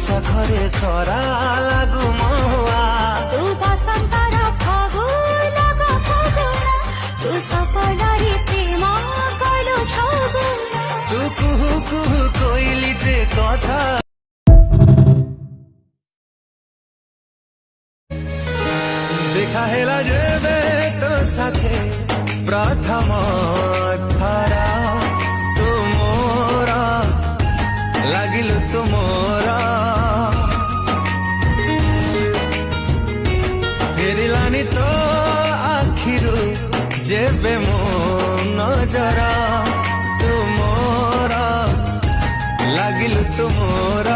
ବର୍ଷା ଘରେ ଖରା ଲାଗୁ ମହୁଆ ତୁ ବସନ୍ତର ଫଗୁ ଲଗ ଫଗୁଣା ତୁ ସପନରେ ପ୍ରେମ କଲୁ ଛଗୁଣା ତୁ କୁହୁ କୁହୁ କୋଇଲିଟେ କଥା দেখা হেলা যেবে তো সাথে প্রথম থর তুমোর লাগিল তুমোর ফেরিলানি তো আখিরু যেবে মো নজর তুমোর লাগিল তুমোর